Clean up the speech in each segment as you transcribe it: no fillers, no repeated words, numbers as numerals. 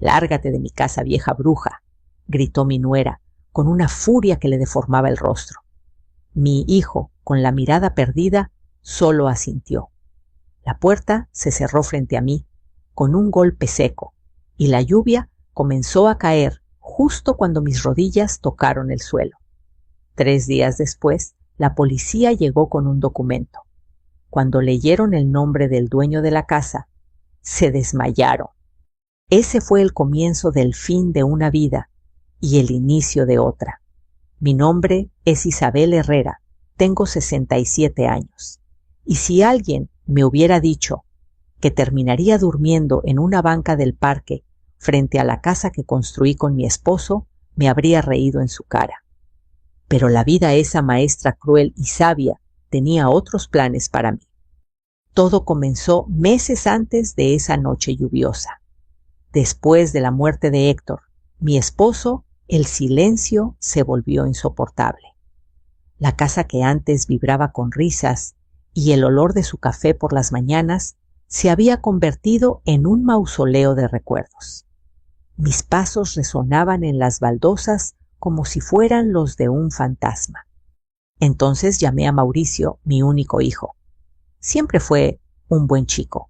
«Lárgate de mi casa, vieja bruja», gritó mi nuera, con una furia que le deformaba el rostro. Mi hijo, con la mirada perdida, solo asintió. La puerta se cerró frente a mí, con un golpe seco, y la lluvia comenzó a caer justo cuando mis rodillas tocaron el suelo. 3 días después, la policía llegó con un documento. Cuando leyeron el nombre del dueño de la casa, se desmayaron. Ese fue el comienzo del fin de una vida y el inicio de otra. Mi nombre es Isabel Herrera, tengo 67 años. Y si alguien me hubiera dicho que terminaría durmiendo en una banca del parque frente a la casa que construí con mi esposo, me habría reído en su cara. Pero la vida, esa maestra cruel y sabia, tenía otros planes para mí. Todo comenzó meses antes de esa noche lluviosa. Después de la muerte de Héctor, mi esposo, el silencio se volvió insoportable. La casa que antes vibraba con risas y el olor de su café por las mañanas se había convertido en un mausoleo de recuerdos. Mis pasos resonaban en las baldosas como si fueran los de un fantasma. Entonces llamé a Mauricio, mi único hijo. Siempre fue un buen chico.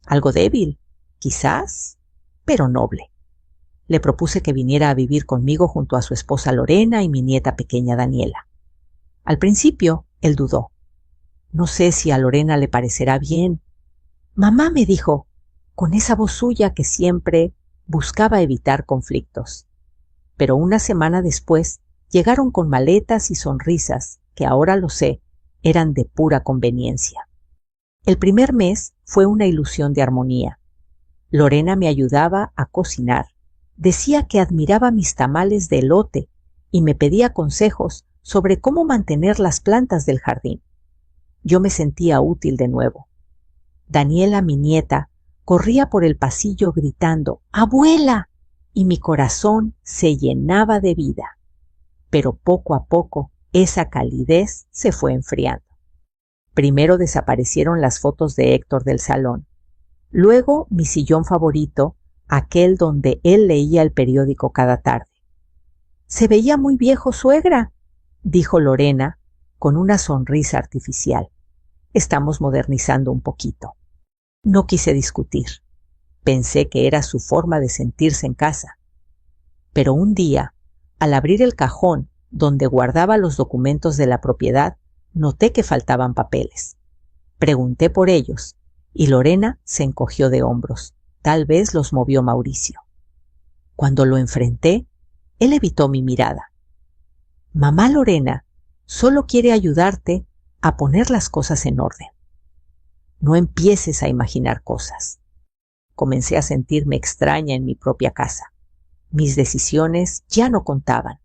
Algo débil, quizás, pero noble. Le propuse que viniera a vivir conmigo junto a su esposa Lorena y mi nieta pequeña Daniela. Al principio, él dudó. No sé si a Lorena le parecerá bien. Mamá, me dijo, con esa voz suya que siempre buscaba evitar conflictos. Pero una semana después llegaron con maletas y sonrisas que ahora lo sé, eran de pura conveniencia. El primer mes fue una ilusión de armonía. Lorena me ayudaba a cocinar. Decía que admiraba mis tamales de elote y me pedía consejos sobre cómo mantener las plantas del jardín. Yo me sentía útil de nuevo. Daniela, mi nieta, corría por el pasillo gritando «¡Abuela!» y mi corazón se llenaba de vida. Pero poco a poco esa calidez se fue enfriando. Primero desaparecieron las fotos de Héctor del salón. Luego mi sillón favorito, aquel donde él leía el periódico cada tarde. «Se veía muy viejo, suegra», dijo Lorena con una sonrisa artificial. «Estamos modernizando un poquito». No quise discutir. Pensé que era su forma de sentirse en casa. Pero un día, al abrir el cajón donde guardaba los documentos de la propiedad, noté que faltaban papeles. Pregunté por ellos y Lorena se encogió de hombros. Tal vez los movió Mauricio. Cuando lo enfrenté, él evitó mi mirada. «Mamá Lorena solo quiere ayudarte a poner las cosas en orden. No empieces a imaginar cosas». Comencé a sentirme extraña en mi propia casa. Mis decisiones ya no contaban.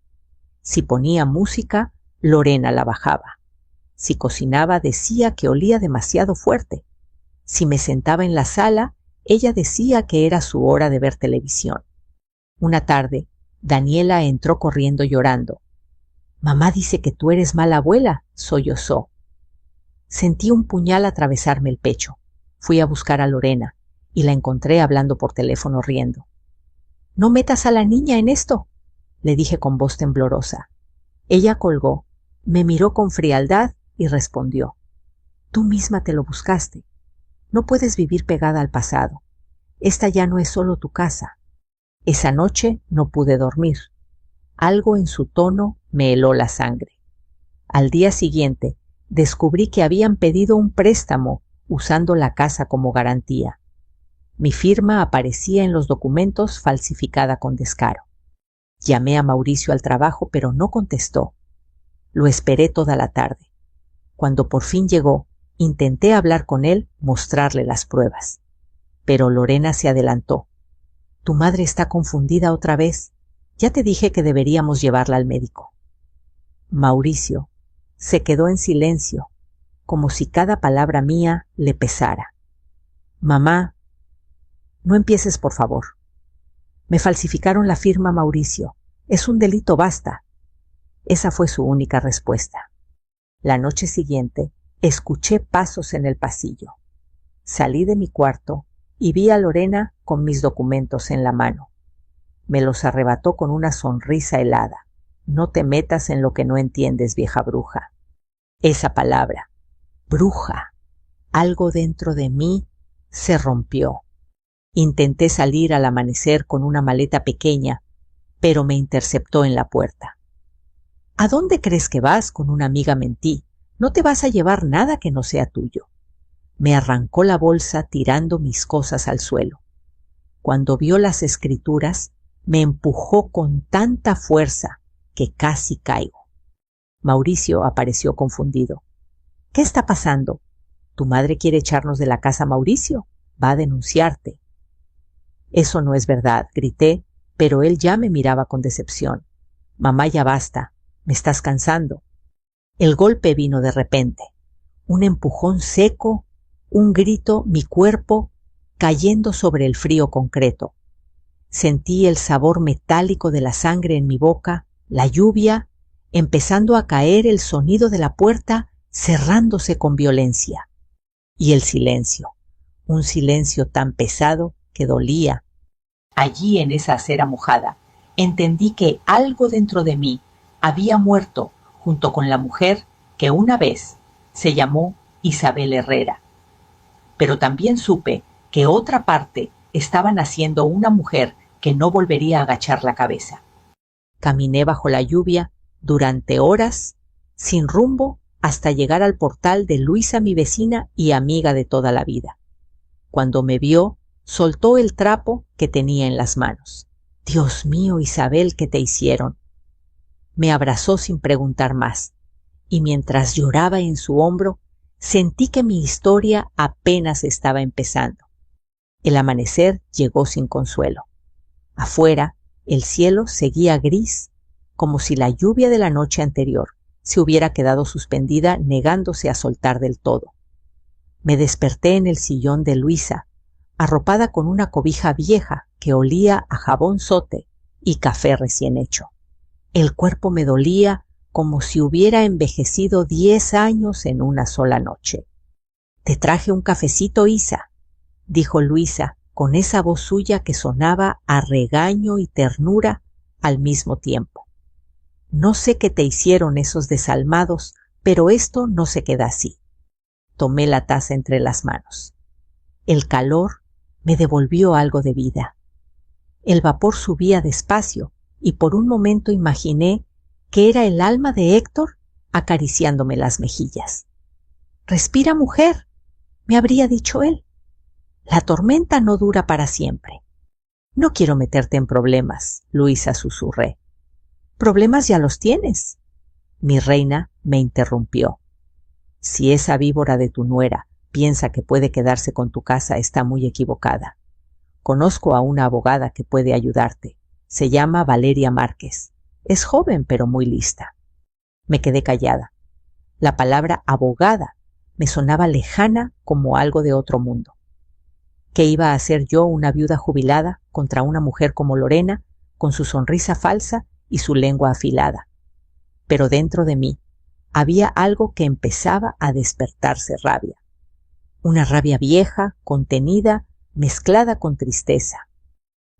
Si ponía música, Lorena la bajaba. Si cocinaba, decía que olía demasiado fuerte. Si me sentaba en la sala, ella decía que era su hora de ver televisión. Una tarde, Daniela entró corriendo llorando. «Mamá dice que tú eres mala abuela», sollozó. Sentí un puñal atravesarme el pecho. Fui a buscar a Lorena y la encontré hablando por teléfono riendo. «No metas a la niña en esto», le dije con voz temblorosa. Ella colgó, me miró con frialdad y respondió: «Tú misma te lo buscaste. No puedes vivir pegada al pasado. Esta ya no es solo tu casa». Esa noche no pude dormir. Algo en su tono me heló la sangre. Al día siguiente descubrí que habían pedido un préstamo usando la casa como garantía. Mi firma aparecía en los documentos falsificada con descaro. Llamé a Mauricio al trabajo, pero no contestó. Lo esperé toda la tarde. Cuando por fin llegó, intenté hablar con él, mostrarle las pruebas. Pero Lorena se adelantó. «Tu madre está confundida otra vez. Ya te dije que deberíamos llevarla al médico». Mauricio se quedó en silencio, como si cada palabra mía le pesara. «Mamá, no empieces, por favor. Me falsificaron la firma, Mauricio. Es un delito, basta». Esa fue su única respuesta. La noche siguiente, escuché pasos en el pasillo. Salí de mi cuarto y vi a Lorena con mis documentos en la mano. Me los arrebató con una sonrisa helada. No te metas en lo que no entiendes, vieja bruja. Esa palabra, bruja, algo dentro de mí se rompió. Intenté salir al amanecer con una maleta pequeña, pero me interceptó en la puerta. ¿A dónde crees que vas? Con una amiga mentí. No te vas a llevar nada que no sea tuyo. Me arrancó la bolsa tirando mis cosas al suelo. Cuando vio las escrituras, me empujó con tanta fuerza que casi caigo. Mauricio apareció confundido. ¿Qué está pasando? ¿Tu madre quiere echarnos de la casa, Mauricio? Va a denunciarte. Eso no es verdad, grité, pero él ya me miraba con decepción. Mamá, ya basta. Me estás cansando. El golpe vino de repente. Un empujón seco, un grito, mi cuerpo cayendo sobre el frío concreto. Sentí el sabor metálico de la sangre en mi boca, la lluvia, empezando a caer, el sonido de la puerta cerrándose con violencia. Y el silencio, un silencio tan pesado que dolía. Allí en esa acera mojada, entendí que algo dentro de mí había muerto junto con la mujer que una vez se llamó Isabel Herrera. Pero también supe que otra parte estaba naciendo una mujer que no volvería a agachar la cabeza. Caminé bajo la lluvia durante horas, sin rumbo, hasta llegar al portal de Luisa, mi vecina y amiga de toda la vida. Cuando me vio, soltó el trapo que tenía en las manos. Dios mío, Isabel, ¿qué te hicieron? Me abrazó sin preguntar más, y mientras lloraba en su hombro, sentí que mi historia apenas estaba empezando. El amanecer llegó sin consuelo. Afuera, el cielo seguía gris, como si la lluvia de la noche anterior se hubiera quedado suspendida, negándose a soltar del todo. Me desperté en el sillón de Luisa, arropada con una cobija vieja que olía a jabón sote y café recién hecho. El cuerpo me dolía como si hubiera envejecido 10 años en una sola noche. «Te traje un cafecito, Isa», dijo Luisa, con esa voz suya que sonaba a regaño y ternura al mismo tiempo. «No sé qué te hicieron esos desalmados, pero esto no se queda así». Tomé la taza entre las manos. El calor me devolvió algo de vida. El vapor subía despacio y por un momento imaginé que era el alma de Héctor acariciándome las mejillas. «Respira, mujer», me habría dicho él. «La tormenta no dura para siempre». «No quiero meterte en problemas», Luisa, susurré. «Problemas ya los tienes». Mi reina me interrumpió. «Si esa víbora de tu nuera piensa que puede quedarse con tu casa, está muy equivocada. Conozco a una abogada que puede ayudarte. Se llama Valeria Márquez. Es joven, pero muy lista». Me quedé callada. La palabra abogada me sonaba lejana como algo de otro mundo. ¿Qué iba a hacer yo, una viuda jubilada, contra una mujer como Lorena, con su sonrisa falsa y su lengua afilada? Pero dentro de mí había algo que empezaba a despertarse rabia. Una rabia vieja, contenida, mezclada con tristeza.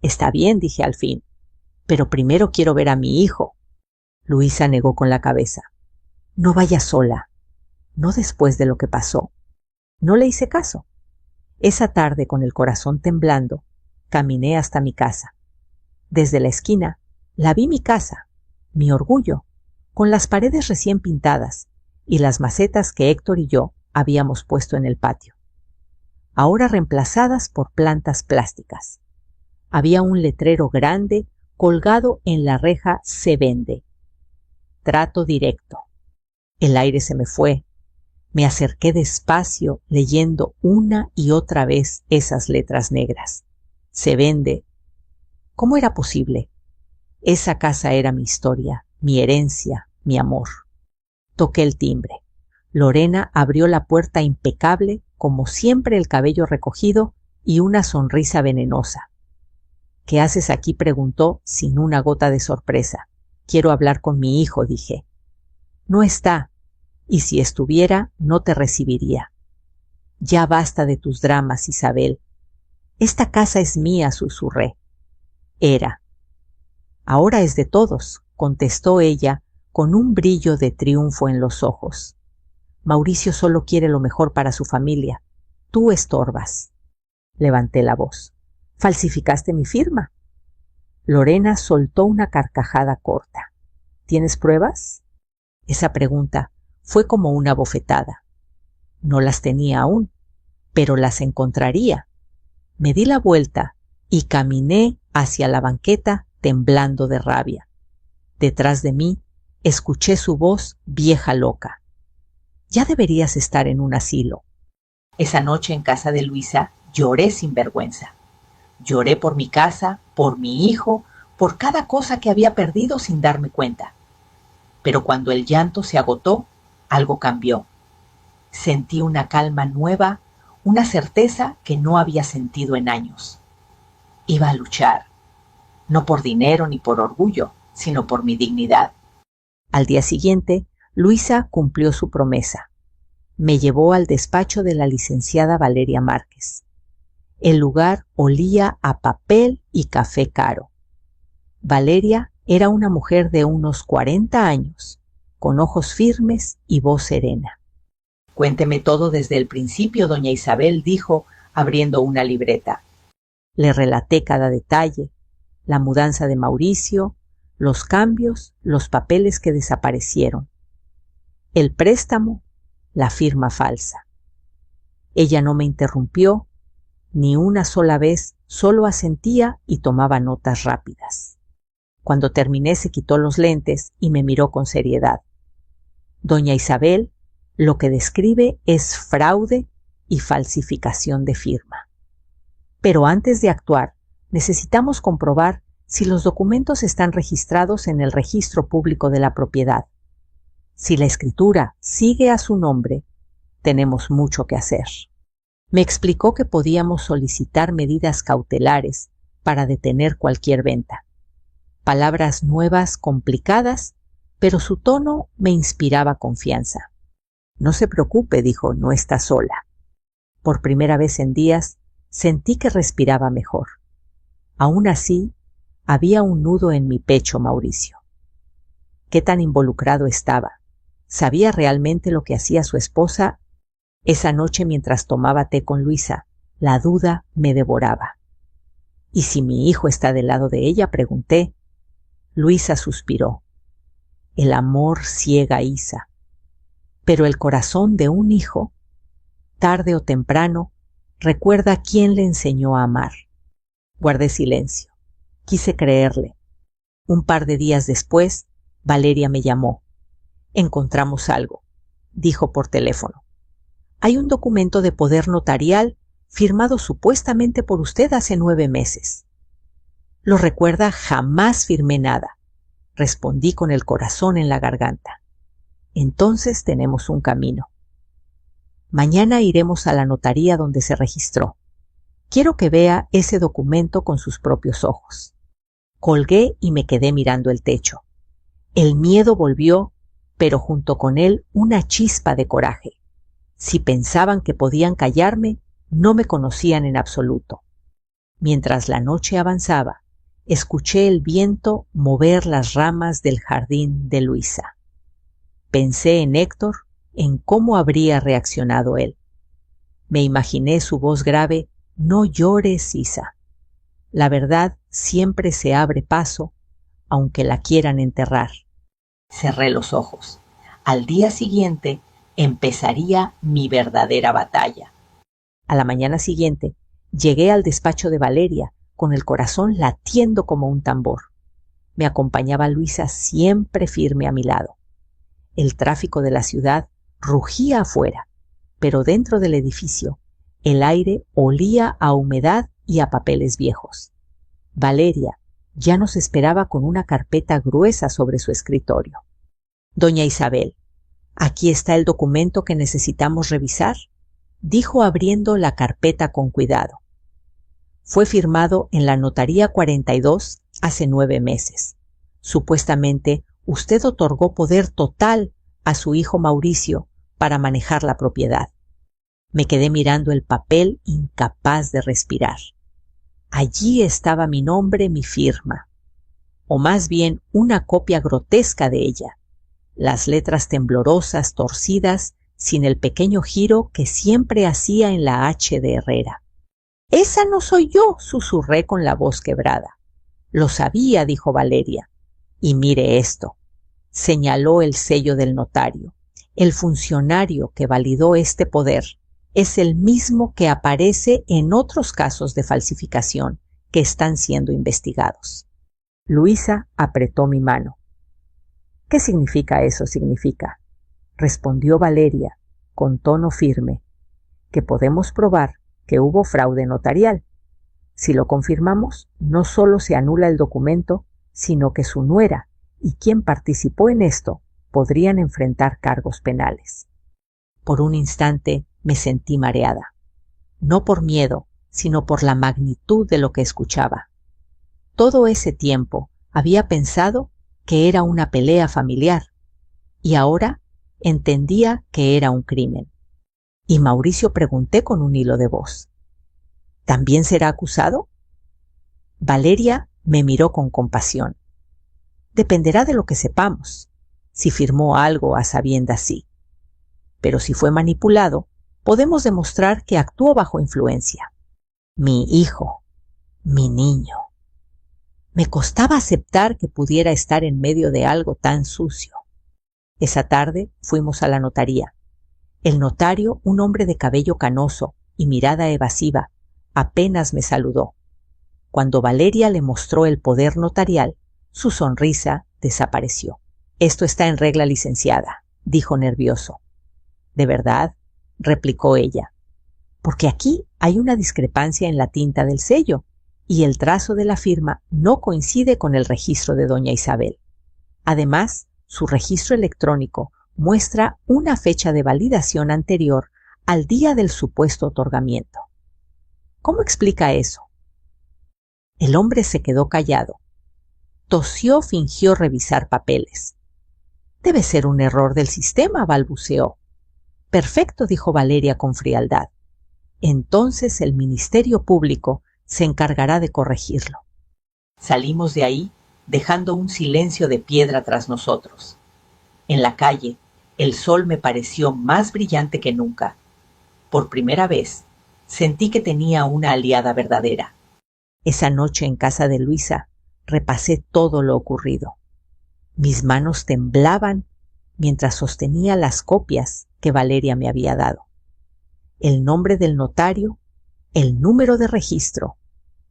«Está bien», dije al fin, «pero primero quiero ver a mi hijo». Luisa negó con la cabeza. «No vayas sola, no después de lo que pasó». No le hice caso. Esa tarde, con el corazón temblando, caminé hasta mi casa. Desde la esquina la vi mi casa, mi orgullo, con las paredes recién pintadas y las macetas que Héctor y yo habíamos puesto en el patio, ahora reemplazadas por plantas plásticas. Había un letrero grande colgado en la reja «Se vende». Trato directo. El aire se me fue. Me acerqué despacio, leyendo una y otra vez esas letras negras. «Se vende». ¿Cómo era posible? Esa casa era mi historia, mi herencia, mi amor. Toqué el timbre. Lorena abrió la puerta impecable, como siempre, el cabello recogido y una sonrisa venenosa. «¿Qué haces aquí?», preguntó sin una gota de sorpresa. «Quiero hablar con mi hijo», dije. «No está, y si estuviera, no te recibiría». «Ya basta de tus dramas, Isabel». «Esta casa es mía», susurré. Era. Ahora es de todos, contestó ella con un brillo de triunfo en los ojos. Mauricio solo quiere lo mejor para su familia. Tú estorbas. Levanté la voz. ¿Falsificaste mi firma? Lorena soltó una carcajada corta. ¿Tienes pruebas? Esa pregunta fue como una bofetada. No las tenía aún, pero las encontraría. Me di la vuelta y caminé hacia la banqueta temblando de rabia. Detrás de mí escuché su voz vieja loca. Ya deberías estar en un asilo. Esa noche en casa de Luisa lloré sin vergüenza. Lloré por mi casa, por mi hijo, por cada cosa que había perdido sin darme cuenta. Pero cuando el llanto se agotó, algo cambió. Sentí una calma nueva, una certeza que no había sentido en años. Iba a luchar, no por dinero ni por orgullo, sino por mi dignidad. Al día siguiente, Luisa cumplió su promesa. Me llevó al despacho de la licenciada Valeria Márquez. El lugar olía a papel y café caro. Valeria era una mujer de unos 40 años, con ojos firmes y voz serena. Cuénteme todo desde el principio, doña Isabel, dijo, abriendo una libreta. Le relaté cada detalle, la mudanza de Mauricio, los cambios, los papeles que desaparecieron, el préstamo, la firma falsa. Ella no me interrumpió, ni una sola vez, solo asentía y tomaba notas rápidas. Cuando terminé se quitó los lentes y me miró con seriedad. Doña Isabel, lo que describe es fraude y falsificación de firma. Pero antes de actuar, necesitamos comprobar si los documentos están registrados en el registro público de la propiedad. Si la escritura sigue a su nombre, tenemos mucho que hacer. Me explicó que podíamos solicitar medidas cautelares para detener cualquier venta. Palabras nuevas, complicadas, pero su tono me inspiraba confianza. No se preocupe, dijo, no está sola. Por primera vez en días sentí que respiraba mejor. Aún así, había un nudo en mi pecho, Mauricio. ¿Qué tan involucrado estaba? ¿Sabía realmente lo que hacía su esposa? Esa noche mientras tomaba té con Luisa, la duda me devoraba. ¿Y si mi hijo está del lado de ella?, pregunté. Luisa suspiró. El amor ciega a Isa. Pero el corazón de un hijo, tarde o temprano, recuerda quién le enseñó a amar. Guardé silencio. Quise creerle. Un par de días después, Valeria me llamó. Encontramos algo, dijo por teléfono. Hay un documento de poder notarial firmado supuestamente por usted hace 9 meses. ¿Lo recuerda? Jamás firmé nada. Respondí con el corazón en la garganta. Entonces tenemos un camino. Mañana iremos a la notaría donde se registró. Quiero que vea ese documento con sus propios ojos. Colgué y me quedé mirando el techo. El miedo volvió, pero junto con él una chispa de coraje. Si pensaban que podían callarme, no me conocían en absoluto. Mientras la noche avanzaba, escuché el viento mover las ramas del jardín de Luisa. Pensé en Héctor, en cómo habría reaccionado él. Me imaginé su voz grave: «No llores, Isa. La verdad siempre se abre paso, aunque la quieran enterrar». Cerré los ojos. Al día siguiente empezaría mi verdadera batalla. A la mañana siguiente llegué al despacho de Valeria, con el corazón latiendo como un tambor. Me acompañaba Luisa, siempre firme a mi lado. El tráfico de la ciudad rugía afuera, pero dentro del edificio el aire olía a humedad y a papeles viejos. Valeria ya nos esperaba con una carpeta gruesa sobre su escritorio. «Doña Isabel, aquí está el documento que necesitamos revisar», dijo abriendo la carpeta con cuidado. Fue firmado en la Notaría 42 hace 9 meses. Supuestamente, usted otorgó poder total a su hijo Mauricio para manejar la propiedad. Me quedé mirando el papel, incapaz de respirar. Allí estaba mi nombre, mi firma. o más bien una copia grotesca de ella. Las letras temblorosas, torcidas, sin el pequeño giro que siempre hacía en la H de Herrera. «Esa no soy yo», susurré con la voz quebrada. «Lo sabía», dijo Valeria. «Y mire esto», señaló el sello del notario. «El funcionario que validó este poder es el mismo que aparece en otros casos de falsificación que están siendo investigados». Luisa apretó mi mano. «¿Qué significa eso?» «Significa», respondió Valeria con tono firme, «que podemos probar que hubo fraude notarial. Si lo confirmamos, no solo se anula el documento, sino que su nuera y quien participó en esto podrían enfrentar cargos penales». Por un instante me sentí mareada, no por miedo, sino por la magnitud de lo que escuchaba. Todo ese tiempo había pensado que era una pelea familiar, y ahora entendía que era un crimen. Y Mauricio, pregunté con un hilo de voz, ¿también será acusado? Valeria me miró con compasión. Dependerá de lo que sepamos, si firmó algo a sabiendas sí. Pero si fue manipulado, podemos demostrar que actuó bajo influencia. Mi hijo, mi niño. Me costaba aceptar que pudiera estar en medio de algo tan sucio. Esa tarde fuimos a la notaría. El notario, un hombre de cabello canoso y mirada evasiva, apenas me saludó. Cuando Valeria le mostró el poder notarial, su sonrisa desapareció. «Esto está en regla, licenciada», dijo nervioso. «¿De verdad?», replicó ella. «Porque aquí hay una discrepancia en la tinta del sello y el trazo de la firma no coincide con el registro de doña Isabel. Además, su registro electrónico muestra una fecha de validación anterior al día del supuesto otorgamiento. ¿Cómo explica eso?». El hombre se quedó callado. Tosió, fingió revisar papeles. «Debe ser un error del sistema», balbuceó. «Perfecto», dijo Valeria con frialdad. «Entonces el Ministerio Público se encargará de corregirlo». Salimos de ahí, dejando un silencio de piedra tras nosotros. En la calle, el sol me pareció más brillante que nunca. Por primera vez, sentí que tenía una aliada verdadera. Esa noche en casa de Luisa, repasé todo lo ocurrido. Mis manos temblaban mientras sostenía las copias que Valeria me había dado. El nombre del notario, el número de registro,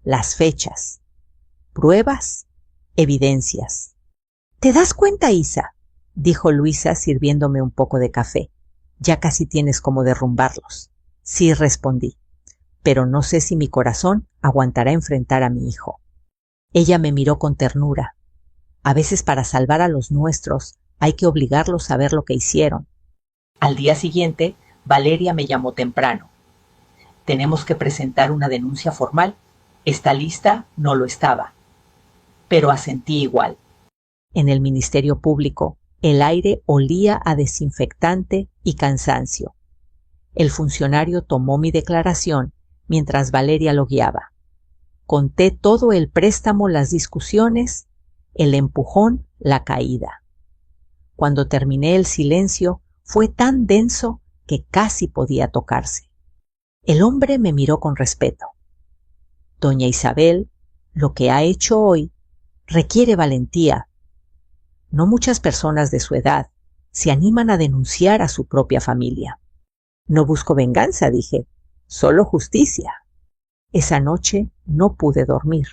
las fechas, pruebas, evidencias. «¿Te das cuenta, Isa?», dijo Luisa sirviéndome un poco de café. «Ya casi tienes como derrumbarlos». «Sí», respondí, «pero no sé si mi corazón aguantará enfrentar a mi hijo». Ella me miró con ternura. A veces para salvar a los nuestros hay que obligarlos a ver lo que hicieron. Al día siguiente, Valeria me llamó temprano. «Tenemos que presentar una denuncia formal. ¿Está lista?». No lo estaba, pero asentí igual. En el Ministerio Público, el aire olía a desinfectante y cansancio. El funcionario tomó mi declaración mientras Valeria lo guiaba. Conté todo el préstamo, las discusiones, el empujón, la caída. Cuando terminé, el silencio fue tan denso que casi podía tocarse. El hombre me miró con respeto. «Doña Isabel, lo que ha hecho hoy requiere valentía. No muchas personas de su edad se animan a denunciar a su propia familia». «No busco venganza», dije, «solo justicia». Esa noche no pude dormir.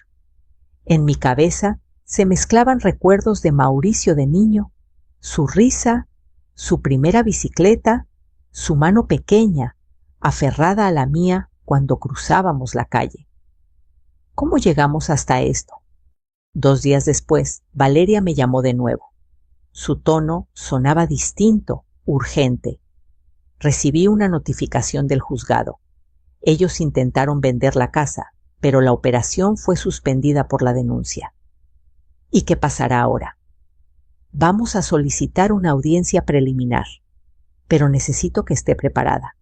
En mi cabeza se mezclaban recuerdos de Mauricio de niño, su risa, su primera bicicleta, su mano pequeña, aferrada a la mía cuando cruzábamos la calle. ¿Cómo llegamos hasta esto? 2 días después, Valeria me llamó de nuevo. Su tono sonaba distinto, urgente. Recibí una notificación del juzgado. Ellos intentaron vender la casa, pero la operación fue suspendida por la denuncia. ¿Y qué pasará ahora? Vamos a solicitar una audiencia preliminar, pero necesito que esté preparada.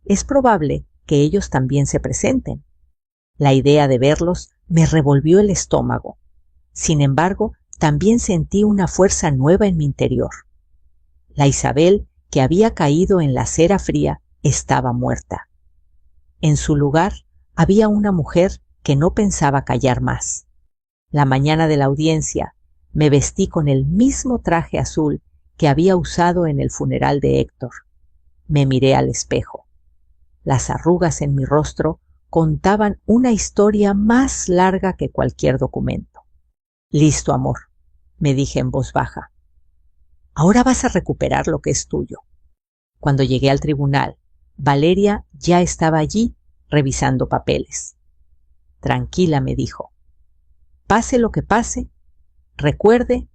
Es probable que ellos también se presenten. La idea de verlos me revolvió el estómago. Sin embargo, también sentí una fuerza nueva en mi interior. La Isabel que había caído en la cera fría estaba muerta. En su lugar había una mujer que no pensaba callar más. La mañana de la audiencia me vestí con el mismo traje azul que había usado en el funeral de Héctor. Me miré al espejo. Las arrugas en mi rostro contaban una historia más larga que cualquier documento. Listo, amor, me dije en voz baja. Ahora vas a recuperar lo que es tuyo. Cuando llegué al tribunal, Valeria ya estaba allí revisando papeles. Tranquila, me dijo. Pase lo que pase, recuerde,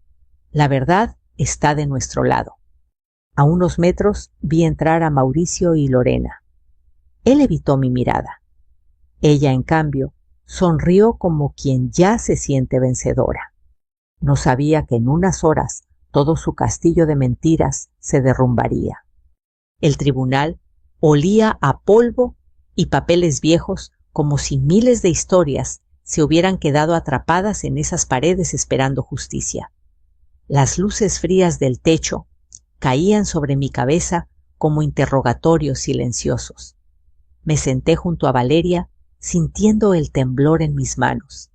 la verdad está de nuestro lado. A unos metros vi entrar a Mauricio y Lorena. Él evitó mi mirada. Ella, en cambio, sonrió como quien ya se siente vencedora. No sabía que en unas horas todo su castillo de mentiras se derrumbaría. El tribunal olía a polvo y papeles viejos, como si miles de historias se hubieran quedado atrapadas en esas paredes esperando justicia. Las luces frías del techo caían sobre mi cabeza como interrogatorios silenciosos. Me senté junto a Valeria, sintiendo el temblor en mis manos.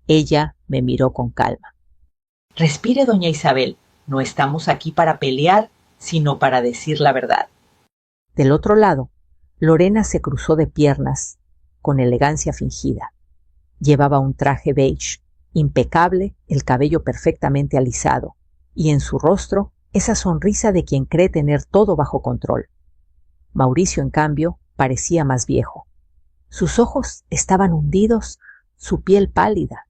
Ella me miró con calma. Respire, doña Isabel, no estamos aquí para pelear, sino para decir la verdad. Del otro lado, Lorena se cruzó de piernas, con elegancia fingida. Llevaba un traje beige, impecable, el cabello perfectamente alisado, y en su rostro esa sonrisa de quien cree tener todo bajo control. Mauricio, en cambio, parecía más viejo. Sus ojos estaban hundidos, su piel pálida.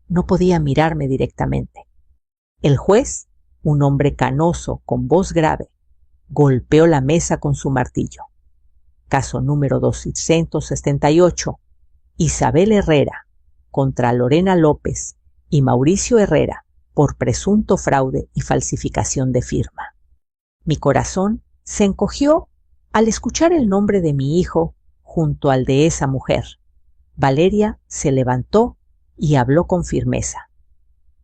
No podía mirarme directamente. El juez, un hombre canoso con voz grave, golpeó la mesa con su martillo. Caso número 278, Isabel Herrera contra Lorena López y Mauricio Herrera por presunto fraude y falsificación de firma. Mi corazón se encogió al escuchar el nombre de mi hijo junto al de esa mujer. Valeria se levantó y habló con firmeza.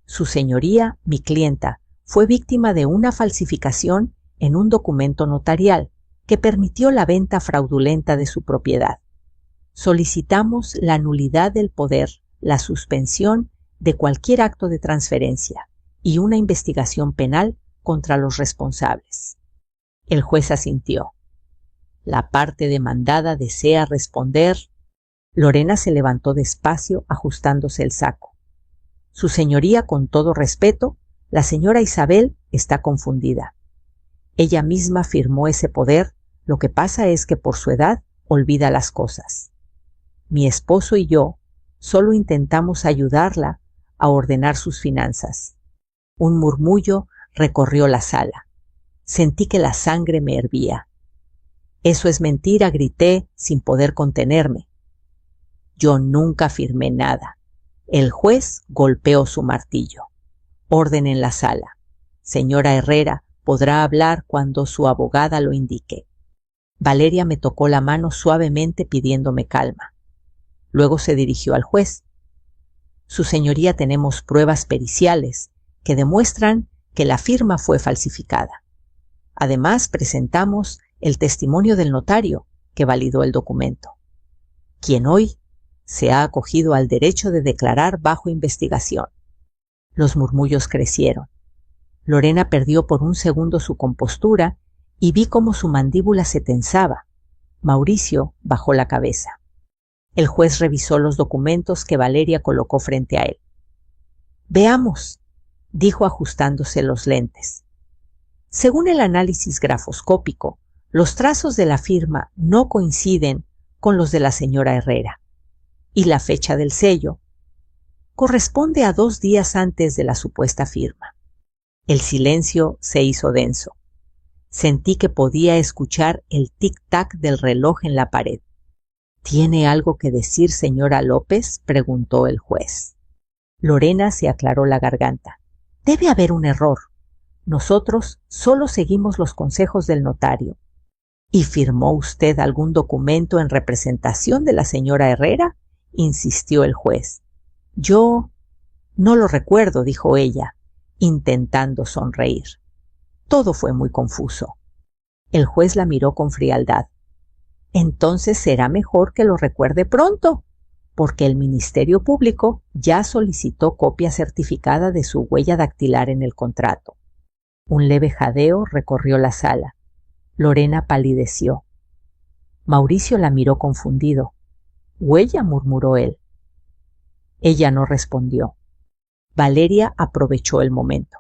Su señoría, mi clienta, fue víctima de una falsificación en un documento notarial que permitió la venta fraudulenta de su propiedad. Solicitamos la nulidad del poder, la suspensión de cualquier acto de transferencia y una investigación penal contra los responsables. El juez asintió. La parte demandada desea responder. Lorena se levantó despacio, ajustándose el saco. Su señoría, con todo respeto, la señora Isabel está confundida. Ella misma firmó ese poder, lo que pasa es que por su edad olvida las cosas. Mi esposo y yo solo intentamos ayudarla a ordenar sus finanzas. Un murmullo recorrió la sala. Sentí que la sangre me hervía. Eso es mentira, grité sin poder contenerme. Yo nunca firmé nada. El juez golpeó su martillo. Orden en la sala. Señora Herrera podrá hablar cuando su abogada lo indique. Valeria me tocó la mano suavemente pidiéndome calma. Luego se dirigió al juez. Su señoría, tenemos pruebas periciales que demuestran que la firma fue falsificada. Además, presentamos el testimonio del notario que validó el documento, quien hoy se ha acogido al derecho de declarar bajo investigación. Los murmullos crecieron. Lorena perdió por un segundo su compostura y vi cómo su mandíbula se tensaba. Mauricio bajó la cabeza. El juez revisó los documentos que Valeria colocó frente a él. Veamos, dijo ajustándose los lentes. Según el análisis grafoscópico, los trazos de la firma no coinciden con los de la señora Herrera, y la fecha del sello corresponde a 2 días antes de la supuesta firma. El silencio se hizo denso. Sentí que podía escuchar el tic-tac del reloj en la pared. ¿Tiene algo que decir, señora López?, preguntó el juez. Lorena se aclaró la garganta. Debe haber un error. Nosotros solo seguimos los consejos del notario. ¿Y firmó usted algún documento en representación de la señora Herrera?, insistió el juez. Yo no lo recuerdo, dijo ella, intentando sonreír. Todo fue muy confuso. El juez la miró con frialdad. Entonces será mejor que lo recuerde pronto, porque el Ministerio Público ya solicitó copia certificada de su huella dactilar en el contrato. Un leve jadeo recorrió la sala. Lorena palideció. Mauricio la miró confundido. «¿Huella?», murmuró él. Ella no respondió. Valeria aprovechó el momento.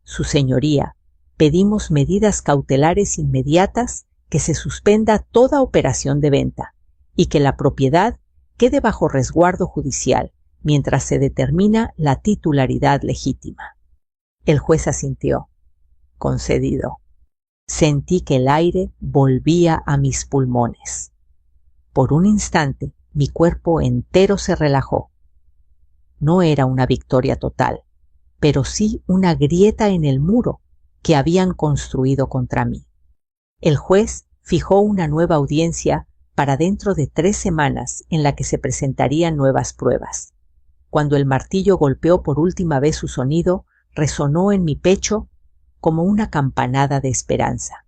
«Su señoría, pedimos medidas cautelares inmediatas, que se suspenda toda operación de venta y que la propiedad quede bajo resguardo judicial mientras se determina la titularidad legítima». El juez asintió. «Concedido». Sentí que el aire volvía a mis pulmones. Por un instante, mi cuerpo entero se relajó. No era una victoria total, pero sí una grieta en el muro que habían construido contra mí. El juez fijó una nueva audiencia para dentro de 3 semanas en la que se presentarían nuevas pruebas. Cuando el martillo golpeó por última vez su sonido, resonó en mi pecho como una campanada de esperanza.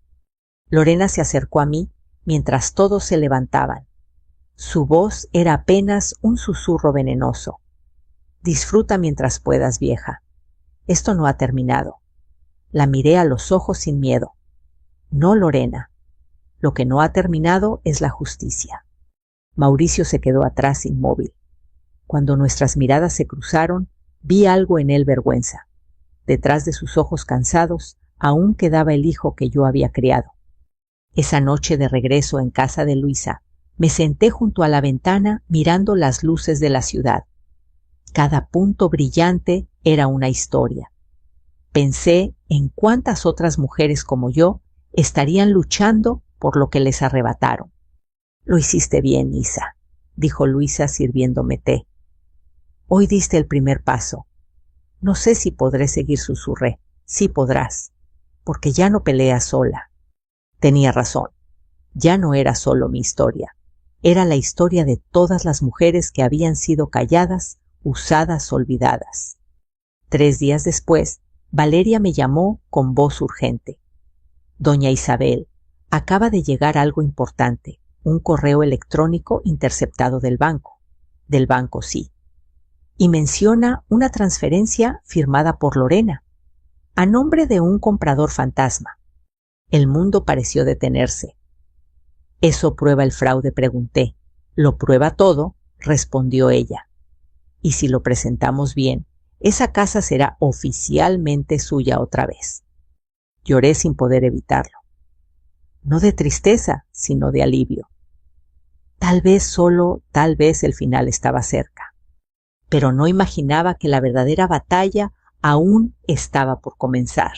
Lorena se acercó a mí mientras todos se levantaban. Su voz era apenas un susurro venenoso. «Disfruta mientras puedas, vieja. Esto no ha terminado». La miré a los ojos sin miedo. «No, Lorena. Lo que no ha terminado es la justicia». Mauricio se quedó atrás inmóvil. Cuando nuestras miradas se cruzaron, vi algo en él vergüenza. Detrás de sus ojos cansados aún quedaba el hijo que yo había criado. Esa noche de regreso en casa de Luisa, me senté junto a la ventana mirando las luces de la ciudad. Cada punto brillante era una historia. Pensé en cuántas otras mujeres como yo estarían luchando por lo que les arrebataron. «Lo hiciste bien, Isa», dijo Luisa sirviéndome té. «Hoy diste el primer paso». «No sé si podré seguir», susurré. «Sí podrás, porque ya no peleas sola». Tenía razón. Ya no era solo mi historia. Era la historia de todas las mujeres que habían sido calladas, usadas, olvidadas. 3 días después, Valeria me llamó con voz urgente. «Doña Isabel, acaba de llegar algo importante, un correo electrónico interceptado del banco». «Del banco, sí». Y menciona una transferencia firmada por Lorena, a nombre de un comprador fantasma. El mundo pareció detenerse. «¿Eso prueba el fraude?», pregunté. «Lo prueba todo», respondió ella. «Y si lo presentamos bien, esa casa será oficialmente suya otra vez». Lloré sin poder evitarlo. No de tristeza, sino de alivio. Tal vez el final estaba cerca. Pero no imaginaba que la verdadera batalla aún estaba por comenzar.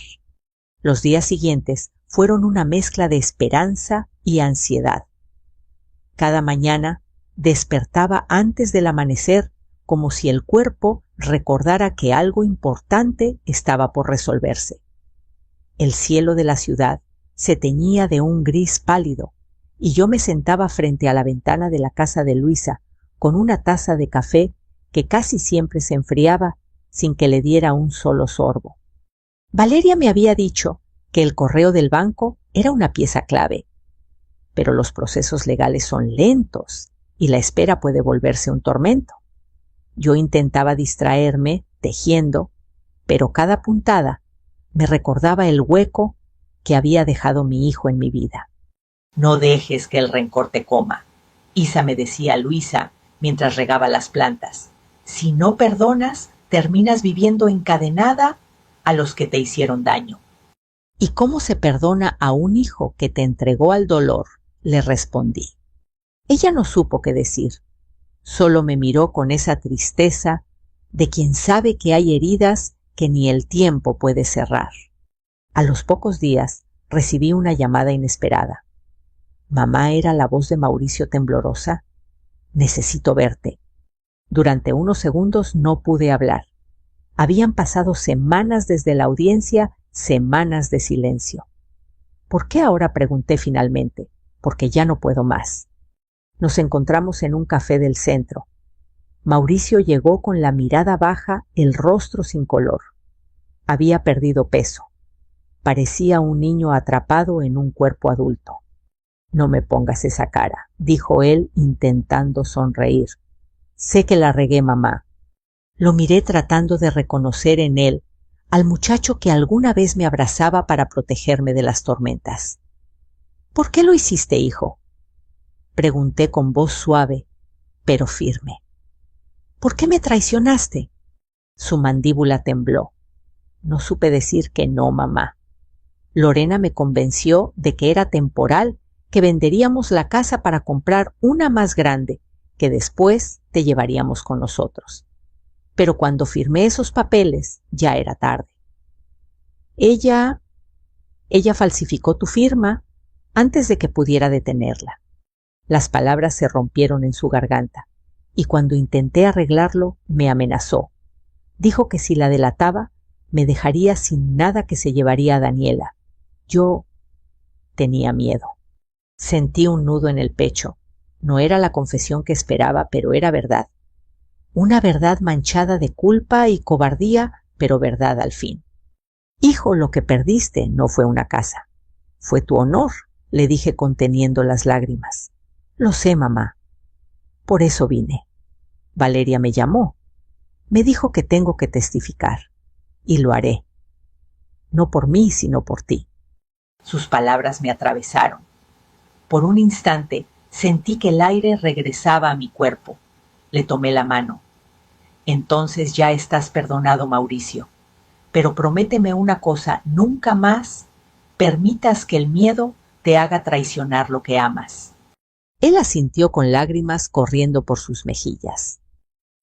Los días siguientes fueron una mezcla de esperanza y ansiedad. Cada mañana despertaba antes del amanecer como si el cuerpo recordara que algo importante estaba por resolverse. El cielo de la ciudad se teñía de un gris pálido y yo me sentaba frente a la ventana de la casa de Luisa con una taza de café que casi siempre se enfriaba sin que le diera un solo sorbo. Valeria me había dicho que el correo del banco era una pieza clave, pero los procesos legales son lentos y la espera puede volverse un tormento. Yo intentaba distraerme tejiendo, pero cada puntada me recordaba el hueco que había dejado mi hijo en mi vida. «No dejes que el rencor te coma», Isa me decía a Luisa mientras regaba las plantas. «Si no perdonas, terminas viviendo encadenada a los que te hicieron daño». «¿Y cómo se perdona a un hijo que te entregó al dolor?», le respondí. Ella no supo qué decir. Solo me miró con esa tristeza de quien sabe que hay heridas que ni el tiempo puede cerrar. A los pocos días recibí una llamada inesperada. «Mamá», era la voz de Mauricio temblorosa. «Necesito verte». Durante unos segundos no pude hablar. Habían pasado semanas desde la audiencia, semanas de silencio. «¿Por qué ahora?», pregunté finalmente. «Porque ya no puedo más». Nos encontramos en un café del centro. Mauricio llegó con la mirada baja, el rostro sin color. Había perdido peso. Parecía un niño atrapado en un cuerpo adulto. No me pongas esa cara, dijo él intentando sonreír. Sé que la regué, mamá. Lo miré tratando de reconocer en él al muchacho que alguna vez me abrazaba para protegerme de las tormentas. ¿Por qué lo hiciste, hijo? Pregunté con voz suave, pero firme. ¿Por qué me traicionaste? Su mandíbula tembló. No supe decir que no, mamá. Lorena me convenció de que era temporal, que venderíamos la casa para comprar una más grande, que después te llevaríamos con nosotros. Pero cuando firmé esos papeles, ya era tarde. Ella falsificó tu firma antes de que pudiera detenerla. Las palabras se rompieron en su garganta, y cuando intenté arreglarlo, me amenazó. Dijo que si la delataba, me dejaría sin nada, que se llevaría a Daniela. Yo tenía miedo. Sentí un nudo en el pecho. No era la confesión que esperaba, pero era verdad. Una verdad manchada de culpa y cobardía, pero verdad al fin. Hijo, lo que perdiste no fue una casa. Fue tu honor, le dije conteniendo las lágrimas. Lo sé, mamá. Por eso vine. Valeria me llamó. Me dijo que tengo que testificar. Y lo haré. No por mí, sino por ti. Sus palabras me atravesaron. Por un instante sentí que el aire regresaba a mi cuerpo. Le tomé la mano. Entonces ya estás perdonado, Mauricio. Pero prométeme una cosa, nunca más permitas que el miedo te haga traicionar lo que amas. Él asintió con lágrimas corriendo por sus mejillas.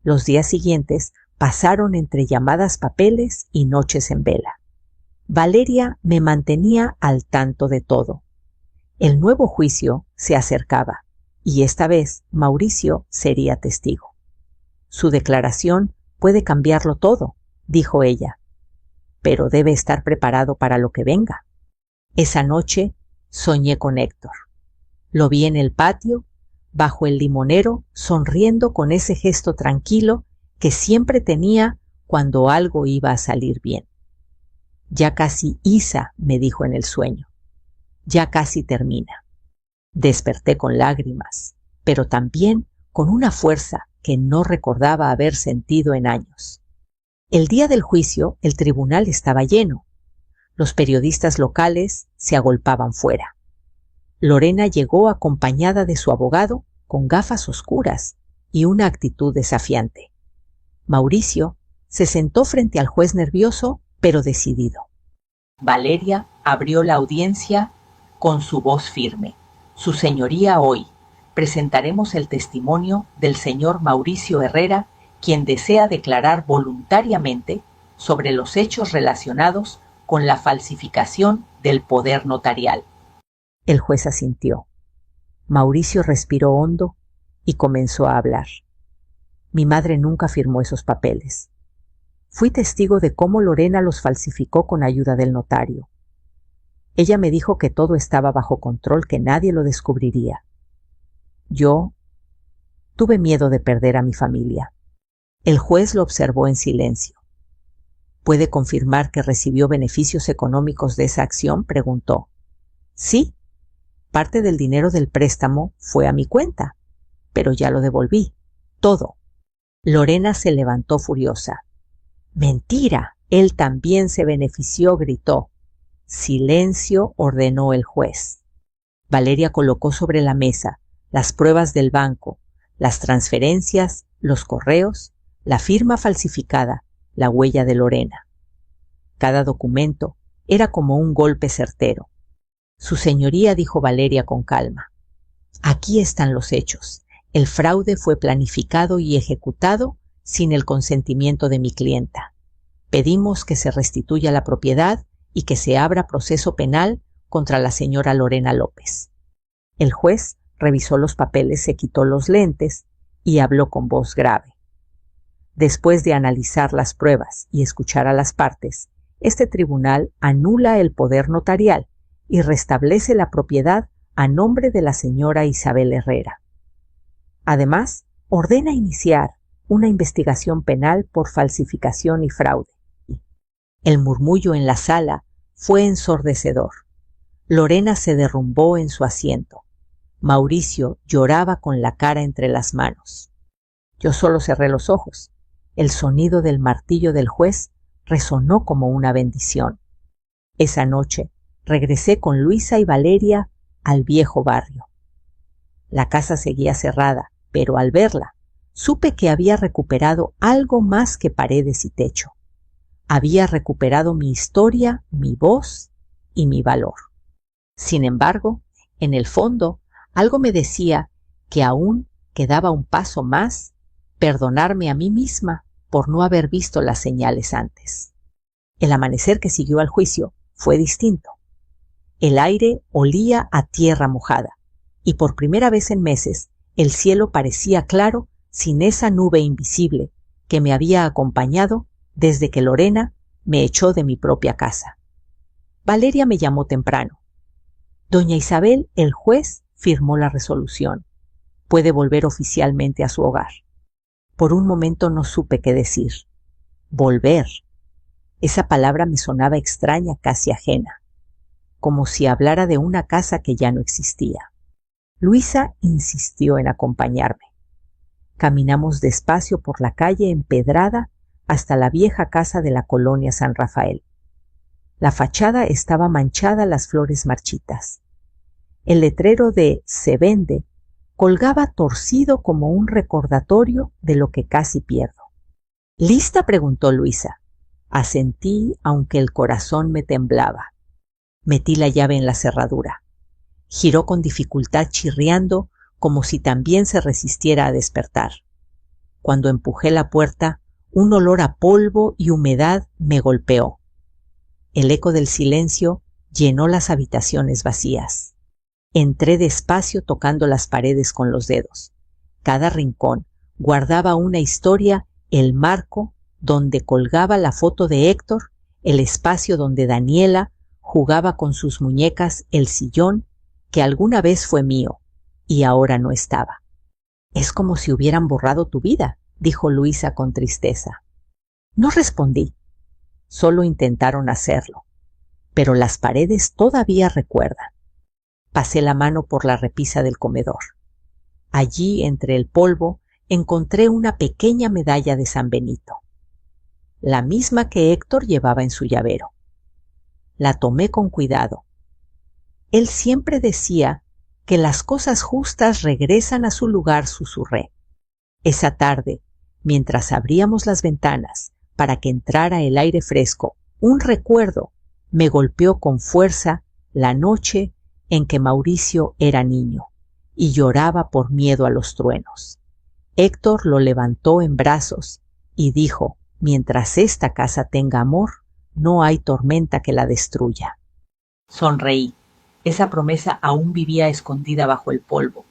Los días siguientes pasaron entre llamadas papeles y noches en vela. Valeria me mantenía al tanto de todo. El nuevo juicio se acercaba, y esta vez Mauricio sería testigo. Su declaración puede cambiarlo todo, dijo ella, pero debe estar preparado para lo que venga. Esa noche soñé con Héctor. Lo vi en el patio, bajo el limonero, sonriendo con ese gesto tranquilo que siempre tenía cuando algo iba a salir bien. Ya casi Isa, me dijo en el sueño. Ya casi termina. Desperté con lágrimas, pero también con una fuerza que no recordaba haber sentido en años. El día del juicio, el tribunal estaba lleno. Los periodistas locales se agolpaban fuera. Lorena llegó acompañada de su abogado, con gafas oscuras y una actitud desafiante. Mauricio se sentó frente al juez nervioso, pero decidido. Valeria abrió la audiencia con su voz firme. Su señoría, hoy presentaremos el testimonio del señor Mauricio Herrera, quien desea declarar voluntariamente sobre los hechos relacionados con la falsificación del poder notarial. El juez asintió. Mauricio respiró hondo y comenzó a hablar. Mi madre nunca firmó esos papeles. Fui testigo de cómo Lorena los falsificó con ayuda del notario. Ella me dijo que todo estaba bajo control, que nadie lo descubriría. Yo tuve miedo de perder a mi familia. El juez lo observó en silencio. ¿Puede confirmar que recibió beneficios económicos de esa acción?, preguntó. Sí, parte del dinero del préstamo fue a mi cuenta, pero ya lo devolví, todo. Lorena se levantó furiosa. Mentira, él también se benefició, gritó. Silencio, ordenó el juez. Valeria colocó sobre la mesa las pruebas del banco, las transferencias, los correos, la firma falsificada, la huella de Lorena. Cada documento era como un golpe certero. Su señoría, dijo Valeria con calma, aquí están los hechos. El fraude fue planificado y ejecutado sin el consentimiento de mi clienta. Pedimos que se restituya la propiedad y que se abra proceso penal contra la señora Lorena López. El juez revisó los papeles, se quitó los lentes y habló con voz grave. Después de analizar las pruebas y escuchar a las partes, este tribunal anula el poder notarial y restablece la propiedad a nombre de la señora Isabel Herrera. Además, ordena iniciar una investigación penal por falsificación y fraude. El murmullo en la sala fue ensordecedor. Lorena se derrumbó en su asiento. Mauricio lloraba con la cara entre las manos. Yo solo cerré los ojos. El sonido del martillo del juez resonó como una bendición. Esa noche regresé con Luisa y Valeria al viejo barrio. La casa seguía cerrada, pero al verla, supe que había recuperado algo más que paredes y techo. Había recuperado mi historia, mi voz y mi valor. Sin embargo, en el fondo, algo me decía que aún quedaba un paso más, perdonarme a mí misma por no haber visto las señales antes. El amanecer que siguió al juicio fue distinto. El aire olía a tierra mojada, y por primera vez en meses el cielo parecía claro sin esa nube invisible que me había acompañado desde que Lorena me echó de mi propia casa. Valeria me llamó temprano. Doña Isabel, el juez, firmó la resolución. Puede volver oficialmente a su hogar. Por un momento no supe qué decir. Volver. Esa palabra me sonaba extraña, casi ajena, como si hablara de una casa que ya no existía. Luisa insistió en acompañarme. Caminamos despacio por la calle empedrada hasta la vieja casa de la colonia San Rafael. La fachada estaba manchada a las flores marchitas. El letrero de "Se vende" colgaba torcido como un recordatorio de lo que casi pierdo. ¿Lista?, preguntó Luisa. Asentí, aunque el corazón me temblaba. Metí la llave en la cerradura. Giró con dificultad, chirriando como si también se resistiera a despertar. Cuando empujé la puerta, un olor a polvo y humedad me golpeó. El eco del silencio llenó las habitaciones vacías. Entré despacio tocando las paredes con los dedos. Cada rincón guardaba una historia, el marco donde colgaba la foto de Héctor, el espacio donde Daniela jugaba con sus muñecas, el sillón que alguna vez fue mío y ahora no estaba. «Es como si hubieran borrado tu vida», dijo Luisa con tristeza. No respondí. Solo intentaron hacerlo. Pero las paredes todavía recuerdan. Pasé la mano por la repisa del comedor. Allí, entre el polvo, encontré una pequeña medalla de San Benito, la misma que Héctor llevaba en su llavero. La tomé con cuidado. Él siempre decía que las cosas justas regresan a su lugar, susurré. Esa tarde, mientras abríamos las ventanas para que entrara el aire fresco, un recuerdo me golpeó con fuerza la noche en que Mauricio era niño y lloraba por miedo a los truenos. Héctor lo levantó en brazos y dijo: «Mientras esta casa tenga amor, no hay tormenta que la destruya». Sonreí. Esa promesa aún vivía escondida bajo el polvo.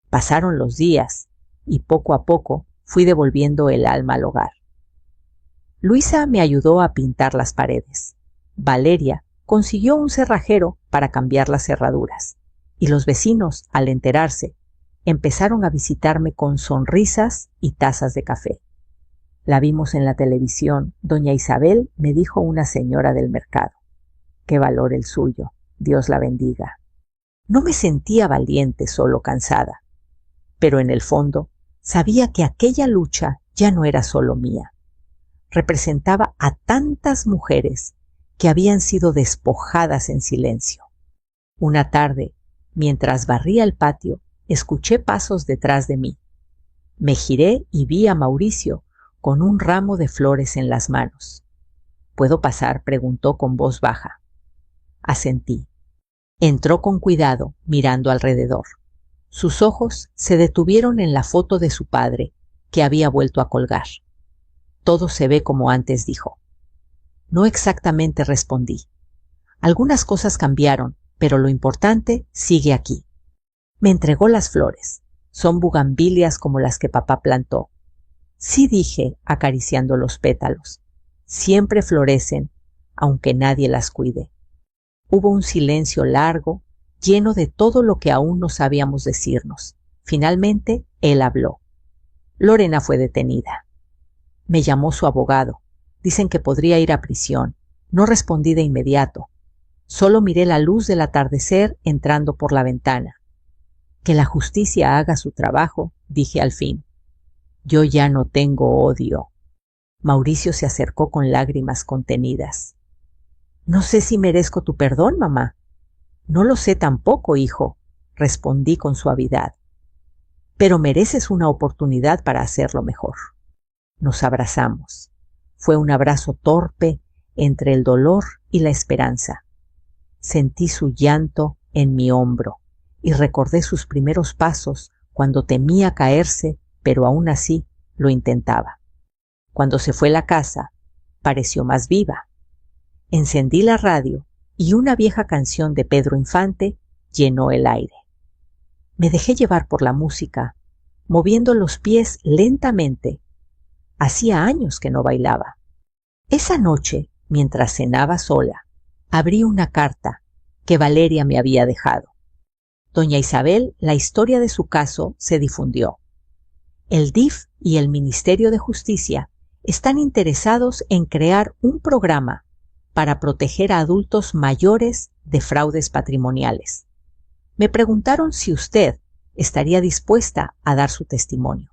Pasaron los días y poco a poco fui devolviendo el alma al hogar. Luisa me ayudó a pintar las paredes. Valeria consiguió un cerrajero para cambiar las cerraduras. Y los vecinos, al enterarse, empezaron a visitarme con sonrisas y tazas de café. La vimos en la televisión. Doña Isabel, me dijo una señora del mercado. Qué valor el suyo. Dios la bendiga. No me sentía valiente, solo cansada. Pero en el fondo sabía que aquella lucha ya no era solo mía. Representaba a tantas mujeres que habían sido despojadas en silencio. Una tarde, mientras barría el patio, escuché pasos detrás de mí. Me giré y vi a Mauricio con un ramo de flores en las manos. ¿Puedo pasar?, preguntó con voz baja. Asentí. Entró con cuidado, mirando alrededor. Sus ojos se detuvieron en la foto de su padre, que había vuelto a colgar. Todo se ve como antes, dijo. No exactamente, respondí. Algunas cosas cambiaron, pero lo importante sigue aquí. Me entregó las flores. Son bugambilias como las que papá plantó. Sí, dije, acariciando los pétalos. Siempre florecen, aunque nadie las cuide. Hubo un silencio largo, lleno de todo lo que aún no sabíamos decirnos. Finalmente, él habló. Lorena fue detenida. Me llamó su abogado. Dicen que podría ir a prisión No respondí de inmediato. Solo miré la luz del atardecer entrando por la ventana. Que la justicia haga su trabajo, dije al fin. Yo ya no tengo odio. Mauricio se acercó con lágrimas contenidas. No sé si merezco tu perdón, mamá. No lo sé tampoco, hijo, respondí con suavidad. Pero mereces una oportunidad para hacerlo mejor. Nos abrazamos. Fue un abrazo torpe entre el dolor y la esperanza. Sentí su llanto en mi hombro y recordé sus primeros pasos cuando temía caerse, pero aún así lo intentaba. Cuando se fue a la casa, pareció más viva. Encendí la radio y una vieja canción de Pedro Infante llenó el aire. Me dejé llevar por la música, moviendo los pies lentamente. Hacía años que no bailaba. Esa noche, mientras cenaba sola, abrí una carta que Valeria me había dejado. Doña Isabel, la historia de su caso se difundió. El DIF y el Ministerio de Justicia están interesados en crear un programa para proteger a adultos mayores de fraudes patrimoniales. Me preguntaron si usted estaría dispuesta a dar su testimonio.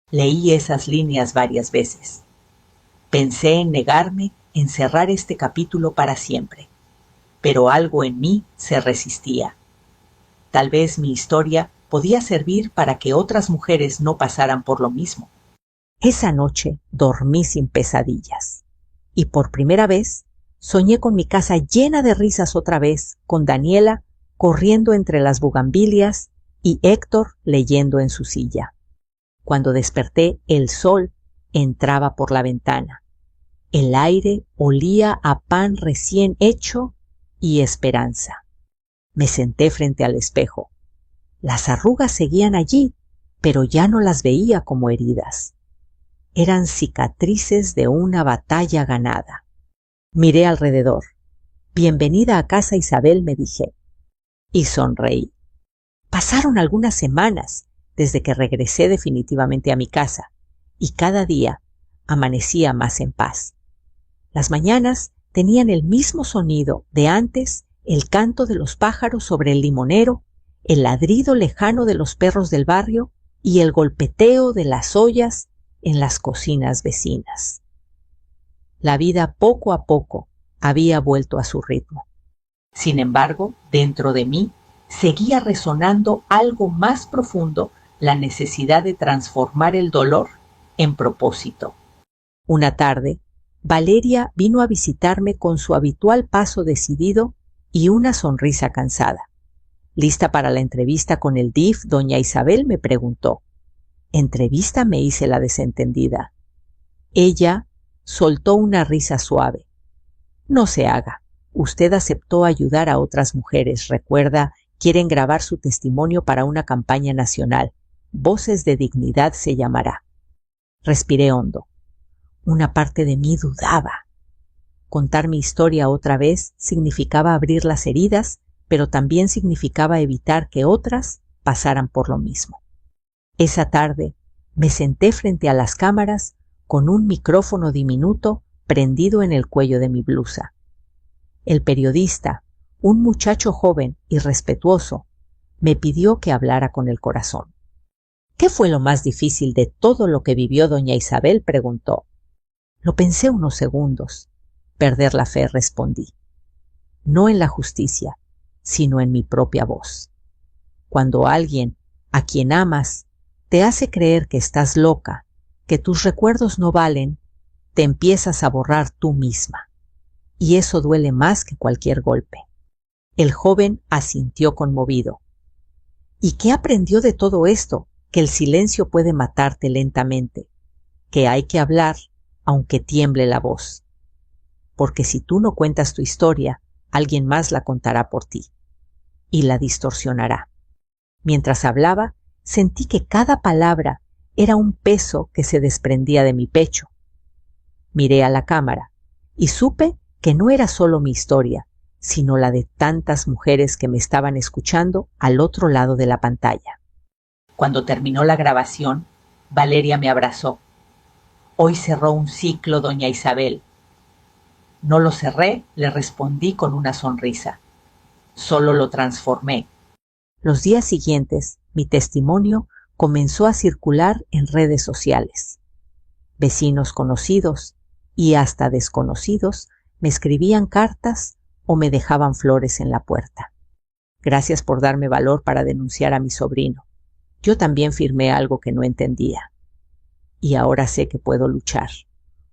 Leí esas líneas varias veces. Pensé en negarme, en cerrar este capítulo para siempre, pero algo en mí se resistía. Tal vez mi historia podía servir para que otras mujeres no pasaran por lo mismo. Esa noche dormí sin pesadillas y por primera vez soñé con mi casa llena de risas otra vez, con Daniela corriendo entre las bugambilias y Héctor leyendo en su silla. Cuando desperté, el sol entraba por la ventana. El aire olía a pan recién hecho y esperanza. Me senté frente al espejo. Las arrugas seguían allí, pero ya no las veía como heridas. Eran cicatrices de una batalla ganada. Miré alrededor. Bienvenida a casa, Isabel, me dije. Y sonreí. Pasaron algunas semanas desde que regresé definitivamente a mi casa, y cada día amanecía más en paz. Las mañanas tenían el mismo sonido de antes, el canto de los pájaros sobre el limonero, el ladrido lejano de los perros del barrio y el golpeteo de las ollas en las cocinas vecinas. La vida poco a poco había vuelto a su ritmo. Sin embargo, dentro de mí seguía resonando algo más profundo, la necesidad de transformar el dolor en propósito. Una tarde, Valeria vino a visitarme con su habitual paso decidido y una sonrisa cansada. Lista para la entrevista con el DIF, doña Isabel me preguntó. ¿Entrevista?, me hice la desentendida. Ella soltó una risa suave. No se haga. Usted aceptó ayudar a otras mujeres. Recuerda, quieren grabar su testimonio para una campaña nacional. Voces de Dignidad se llamará. Respiré hondo. Una parte de mí dudaba. Contar mi historia otra vez significaba abrir las heridas, pero también significaba evitar que otras pasaran por lo mismo. Esa tarde me senté frente a las cámaras con un micrófono diminuto prendido en el cuello de mi blusa. El periodista, un muchacho joven y respetuoso, me pidió que hablara con el corazón. ¿Qué fue lo más difícil de todo lo que vivió doña Isabel?, preguntó. Lo pensé unos segundos. Perder la fe, respondí. No en la justicia, sino en mi propia voz. Cuando alguien, a quien amas, te hace creer que estás loca, que tus recuerdos no valen, te empiezas a borrar tú misma. Y eso duele más que cualquier golpe. El joven asintió conmovido. ¿Y qué aprendió de todo esto? Que el silencio puede matarte lentamente, que hay que hablar aunque tiemble la voz. Porque si tú no cuentas tu historia, alguien más la contará por ti y la distorsionará. Mientras hablaba, sentí que cada palabra era un peso que se desprendía de mi pecho. Miré a la cámara y supe que no era solo mi historia, sino la de tantas mujeres que me estaban escuchando al otro lado de la pantalla. Cuando terminó la grabación, Valeria me abrazó. Hoy cerró un ciclo, doña Isabel. No lo cerré, le respondí con una sonrisa. Solo lo transformé. Los días siguientes, mi testimonio comenzó a circular en redes sociales. Vecinos conocidos y hasta desconocidos me escribían cartas o me dejaban flores en la puerta. Gracias por darme valor para denunciar a mi sobrino. Yo también firmé algo que no entendía. Y ahora sé que puedo luchar.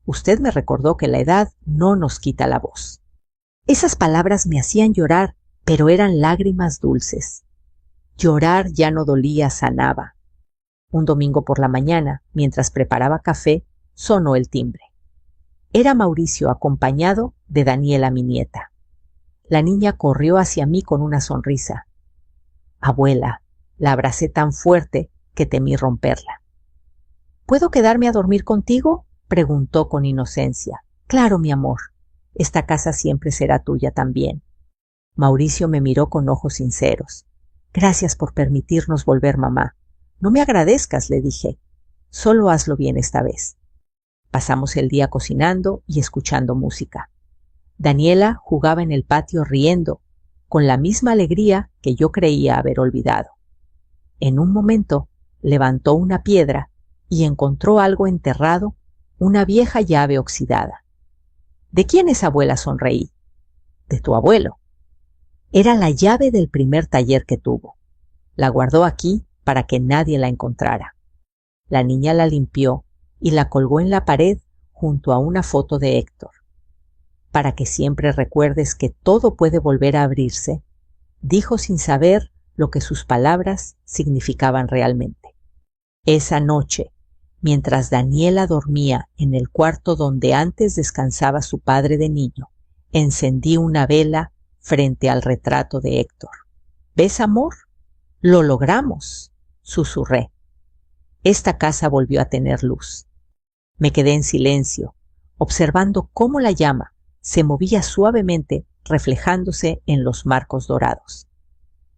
Usted me recordó que la edad no nos quita la voz. Esas palabras me hacían llorar, pero eran lágrimas dulces. Llorar ya no dolía, sanaba. Un domingo por la mañana, mientras preparaba café, sonó el timbre. Era Mauricio acompañado de Daniela, mi nieta. La niña corrió hacia mí con una sonrisa. Abuela, la abracé tan fuerte que temí romperla. ¿Puedo quedarme a dormir contigo?, preguntó con inocencia. Claro, mi amor. Esta casa siempre será tuya también. Mauricio me miró con ojos sinceros. Gracias por permitirnos volver, mamá. No me agradezcas, le dije. Solo hazlo bien esta vez. Pasamos el día cocinando y escuchando música. Daniela jugaba en el patio riendo, con la misma alegría que yo creía haber olvidado. En un momento levantó una piedra y encontró algo enterrado, una vieja llave oxidada. ¿De quién es, abuela?, sonreí. De tu abuelo. Era la llave del primer taller que tuvo. La guardó aquí para que nadie la encontrara. La niña la limpió y la colgó en la pared junto a una foto de Héctor. Para que siempre recuerdes que todo puede volver a abrirse, dijo sin saber lo que sus palabras significaban realmente. Esa noche, mientras Daniela dormía en el cuarto donde antes descansaba su padre de niño, encendí una vela frente al retrato de Héctor. ¿Ves, amor? Lo logramos, susurré. Esta casa volvió a tener luz. Me quedé en silencio, observando cómo la llama se movía suavemente reflejándose en los marcos dorados.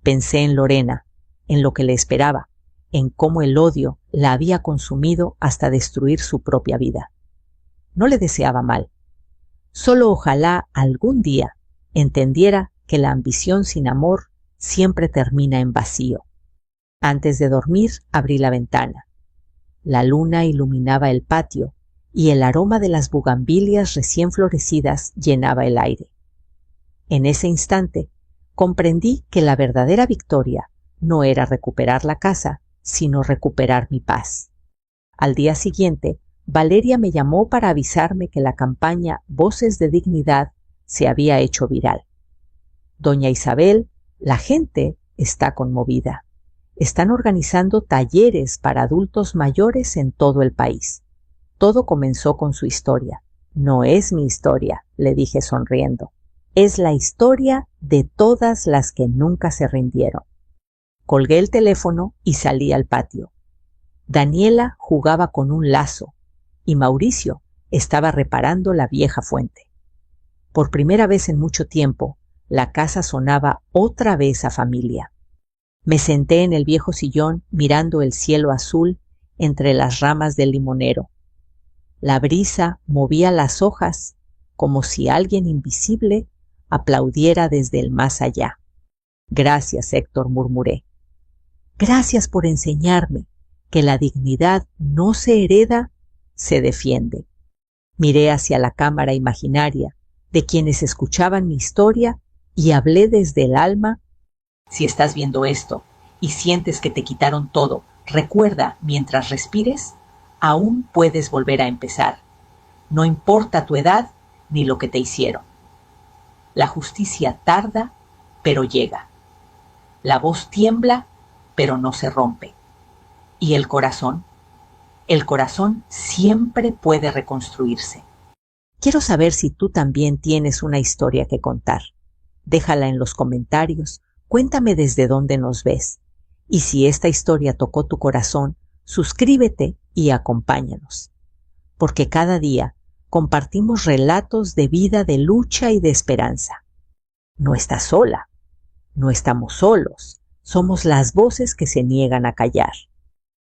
Pensé en Lorena, en lo que le esperaba, en cómo el odio la había consumido hasta destruir su propia vida. No le deseaba mal. Solo ojalá algún día entendiera que la ambición sin amor siempre termina en vacío. Antes de dormir abrí la ventana. La luna iluminaba el patio y el aroma de las bugambilias recién florecidas llenaba el aire. En ese instante comprendí que la verdadera victoria no era recuperar la casa, sino recuperar mi paz. Al día siguiente, Valeria me llamó para avisarme que la campaña Voces de Dignidad se había hecho viral. Doña Isabel, la gente está conmovida. Están organizando talleres para adultos mayores en todo el país. Todo comenzó con su historia. No es mi historia, le dije sonriendo. Es la historia de todas las que nunca se rindieron. Colgué el teléfono y salí al patio. Daniela jugaba con un lazo y Mauricio estaba reparando la vieja fuente. Por primera vez en mucho tiempo, la casa sonaba otra vez a familia. Me senté en el viejo sillón mirando el cielo azul entre las ramas del limonero. La brisa movía las hojas como si alguien invisible aplaudiera desde el más allá. Gracias, Héctor, murmuré. Gracias por enseñarme que la dignidad no se hereda, se defiende. Miré hacia la cámara imaginaria de quienes escuchaban mi historia y hablé desde el alma. Si estás viendo esto y sientes que te quitaron todo, recuerda, mientras respires, aún puedes volver a empezar. No importa tu edad ni lo que te hicieron. La justicia tarda, pero llega. La voz tiembla, pero no se rompe. ¿Y el corazón? El corazón siempre puede reconstruirse. Quiero saber si tú también tienes una historia que contar. Déjala en los comentarios, cuéntame desde dónde nos ves. Y si esta historia tocó tu corazón, suscríbete y acompáñanos. Porque cada día compartimos relatos de vida, de lucha y de esperanza. No estás sola, no estamos solos, somos las voces que se niegan a callar.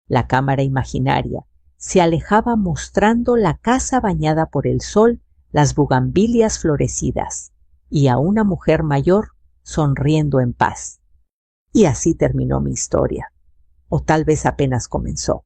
La cámara imaginaria se alejaba mostrando la casa bañada por el sol las bugambilias florecidas y a una mujer mayor sonriendo en paz. Y así terminó mi historia, o tal vez apenas comenzó.